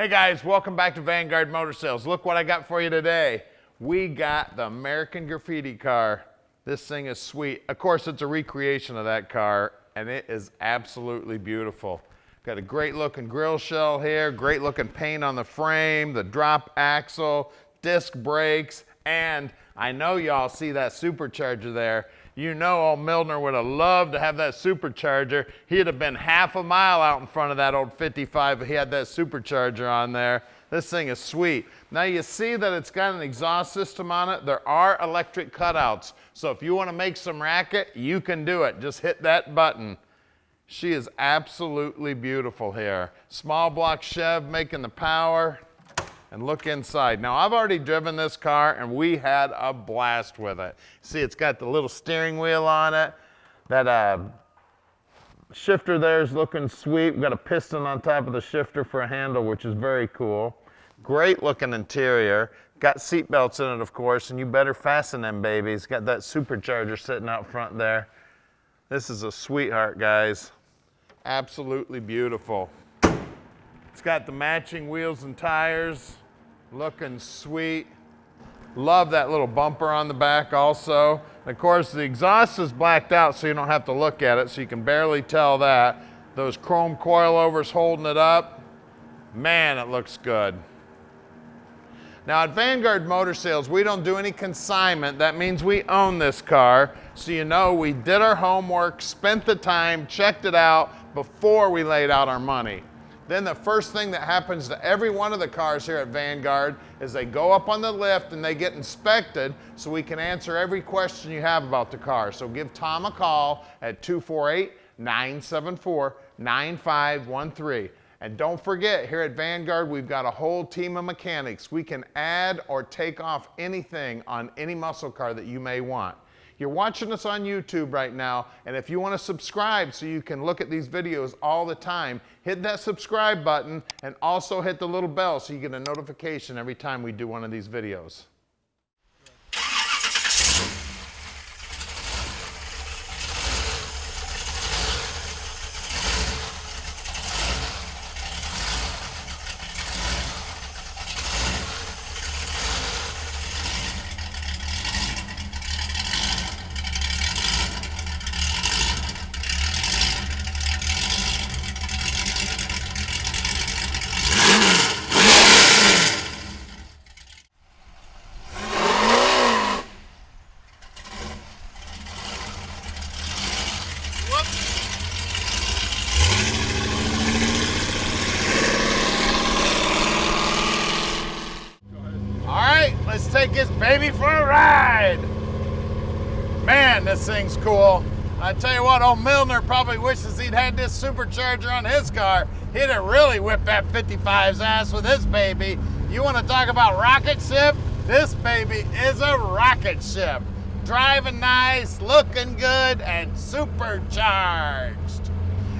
Hey guys, welcome back to Vanguard Motor Sales. Look what I got for you today. We got the American Graffiti car. This thing is sweet. Of course, it's a recreation of that car, and it is absolutely beautiful. Got a great looking grill shell here, great looking paint on the frame, the drop axle, disc brakes, and I know y'all see that supercharger there. You know old Milner would have loved to have that supercharger. He'd have been half a mile out in front of that old 55 if he had that supercharger on there. This thing is sweet. Now you see that it's got an exhaust system on it. There are electric cutouts. So if you want to make some racket, you can do it. Just hit that button. She is absolutely beautiful here. Small block Chev making the power. And look inside. Now I've already driven this car and we had a blast with it. See, it's got the little steering wheel on it. That shifter there is looking sweet. We've got a piston on top of the shifter for a handle, which is very cool. Great looking interior. Got seat belts in it, of course, and you better fasten them babies. Got that supercharger sitting out front there. This is a sweetheart, guys. Absolutely beautiful. It's got the matching wheels and tires, looking sweet. Love that little bumper on the back also. And of course, the exhaust is blacked out so you don't have to look at it, so you can barely tell that. Those chrome coilovers holding it up. Man, it looks good. Now at Vanguard Motor Sales, we don't do any consignment. That means we own this car. So you know we did our homework, spent the time, checked it out before we laid out our money. Then the first thing that happens to every one of the cars here at Vanguard is they go up on the lift and they get inspected so we can answer every question you have about the car. So give Tom a call at 248-974-9513. And don't forget, here at Vanguard, we've got a whole team of mechanics. We can add or take off anything on any muscle car that you may want. You're watching us on YouTube right now, and if you want to subscribe so you can look at these videos all the time, hit that subscribe button and also hit the little bell so you get a notification every time we do one of these videos. Let's take this baby for a ride. Man, this thing's cool. I tell you what, old Milner probably wishes he'd had this supercharger on his car. He'd have really whipped that 55's ass with this baby. You want to talk about rocket ship? This baby is a rocket ship. Driving nice, looking good, and supercharged.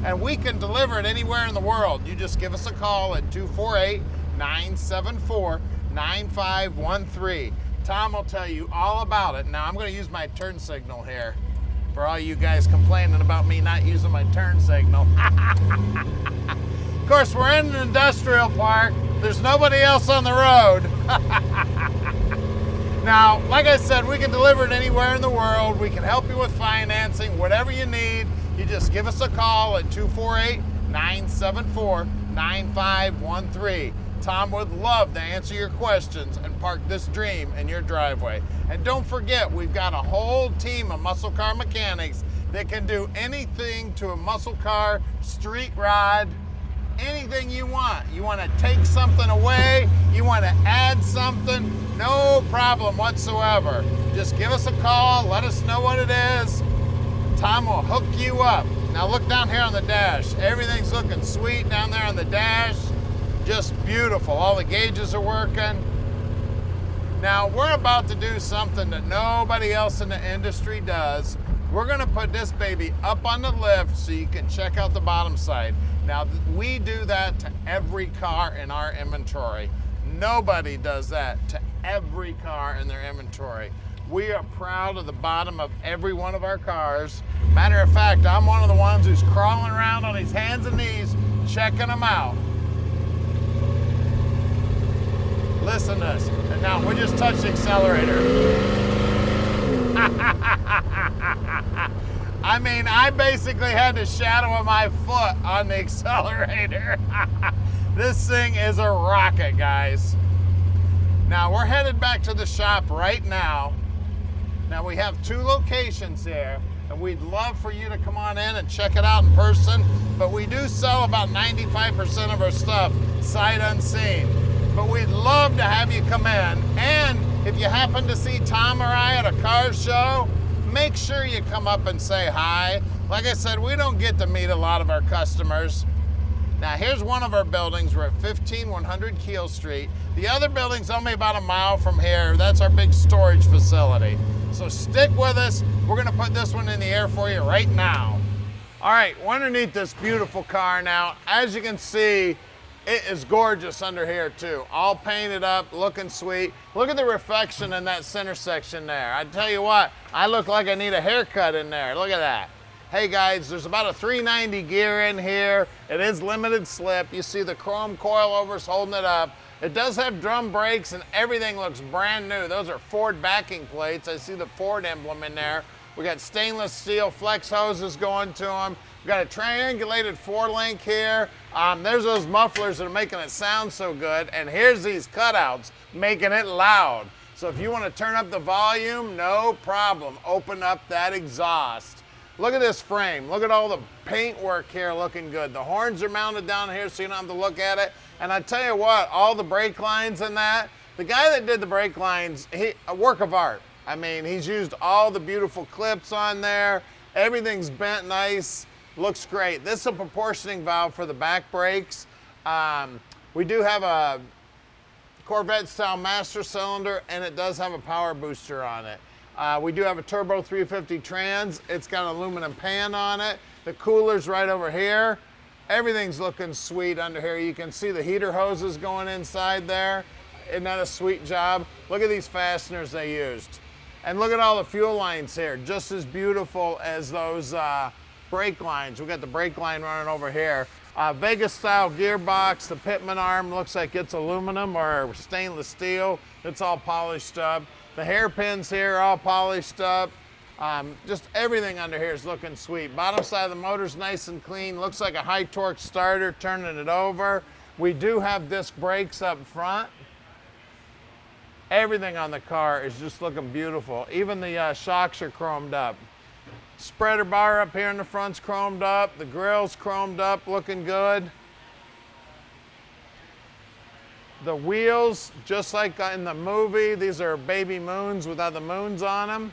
And we can deliver it anywhere in the world. You just give us a call at 248-974-9513. Tom will tell you all about it. Now I'm going to use my turn signal here for all you guys complaining about me not using my turn signal. Of course, we're in an industrial park. There's nobody else on the road. Now, like I said, we can deliver it anywhere in the world. We can help you with financing, whatever you need. You just give us a call at 248-974-9513. Tom would love to answer your questions and park this dream in your driveway. And don't forget, we've got a whole team of muscle car mechanics that can do anything to a muscle car, street rod, anything you want. You want to take something away, you want to add something, no problem whatsoever. Just give us a call, let us know what it is. Tom will hook you up. Now look down here on the dash. Everything's looking sweet down there on the dash. Just beautiful. All the gauges are working. Now we're about to do something that nobody else in the industry does. We're going to put this baby up on the lift so you can check out the bottom side. Now we do that to every car in our inventory. Nobody does that to every car in their inventory. We are proud of the bottom of every one of our cars. Matter of fact, I'm one of the ones who's crawling around on his hands and knees checking them out. listen to this. And now we just touched the accelerator. I mean, I basically had the shadow of my foot on the accelerator. This thing is a rocket, guys. Now we're headed back to the shop right now. Now we have 2 locations here, and we'd love for you to come on in and check it out in person, but we do sell about 95% of our stuff sight unseen. But we'd love to have you come in, and if you happen to see Tom or I at a car show, make sure you come up and say hi. Like I said, we don't get to meet a lot of our customers. Now here's one of our buildings. We're at 15100 Keel Street. The other building's only about a mile from here. That's our big storage facility. So stick with us. We're gonna put this one in the air for you right now. All right, we're underneath this beautiful car now. As you can see, it is gorgeous under here too. All painted up, looking sweet. Look at the reflection in that center section there. I tell you what, I look like I need a haircut in there. Look at that. Hey guys, there's about a 390 gear in here. It is limited slip. You see the chrome coilovers holding it up. It does have drum brakes and everything looks brand new. Those are Ford backing plates. I see the Ford emblem in there. We got stainless steel flex hoses going to them. We got a triangulated 4-link here. There's those mufflers that are making it sound so good. And here's these cutouts making it loud. So if you want to turn up the volume, no problem. Open up that exhaust. Look at this frame. Look at all the paint work here looking good. The horns are mounted down here so you don't have to look at it. And I tell you what, all the brake lines and that, the guy that did the brake lines, a work of art. I mean, he's used all the beautiful clips on there. Everything's bent nice. Looks great. This is a proportioning valve for the back brakes. We do have a Corvette style master cylinder, and it does have a power booster on it. We do have a turbo 350 trans. It's got an aluminum pan on it. The cooler's right over here. Everything's looking sweet under here. You can see the heater hoses going inside there. Isn't that a sweet job? Look at these fasteners they used. And look at all the fuel lines here, just as beautiful as those brake lines. We got the brake line running over here. Vegas style gearbox. The pitman arm looks like it's aluminum or stainless steel. It's all polished up. The hairpins here are all polished up. Just everything under here is looking sweet. Bottom side of the motor's nice and clean. Looks like a high torque starter turning it over. We do have disc brakes up front. Everything on the car is just looking beautiful. Even the shocks are chromed up. Spreader bar up here in the front's chromed up. The grill's chromed up, looking good. The wheels, just like in the movie, these are baby moons without the moons on them.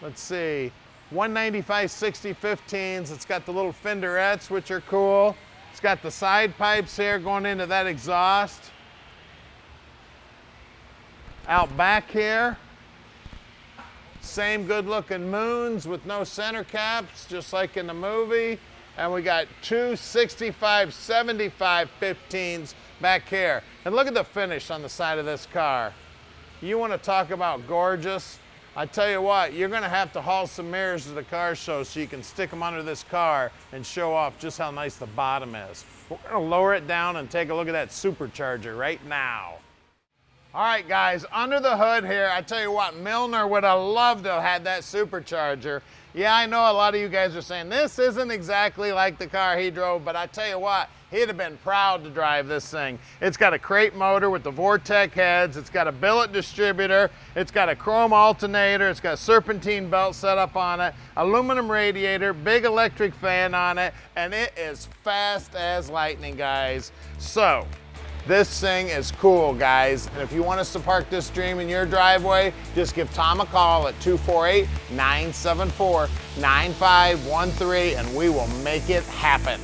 Let's see, 195 60/15s. It's got the little fenderettes, which are cool. It's got the side pipes here going into that exhaust. Out back here, same good looking moons with no center caps, just like in the movie. And we got two 65 75/15s back here. And look at the finish on the side of this car. You want to talk about gorgeous? I tell you what, you're going to have to haul some mirrors to the car show so you can stick them under this car and show off just how nice the bottom is. We're going to lower it down and take a look at that supercharger right now. All right, guys, under the hood here, I tell you what, Milner would have loved to have had that supercharger. Yeah, I know a lot of you guys are saying this isn't exactly like the car he drove, but I tell you what, he'd have been proud to drive this thing. It's got a crate motor with the Vortec heads. It's got a billet distributor. It's got a chrome alternator. It's got a serpentine belt set up on it, aluminum radiator, big electric fan on it, and it is fast as lightning, guys. So, this thing is cool, guys. And if you want us to park this dream in your driveway, just give Tom a call at 248-974-9513 and we will make it happen.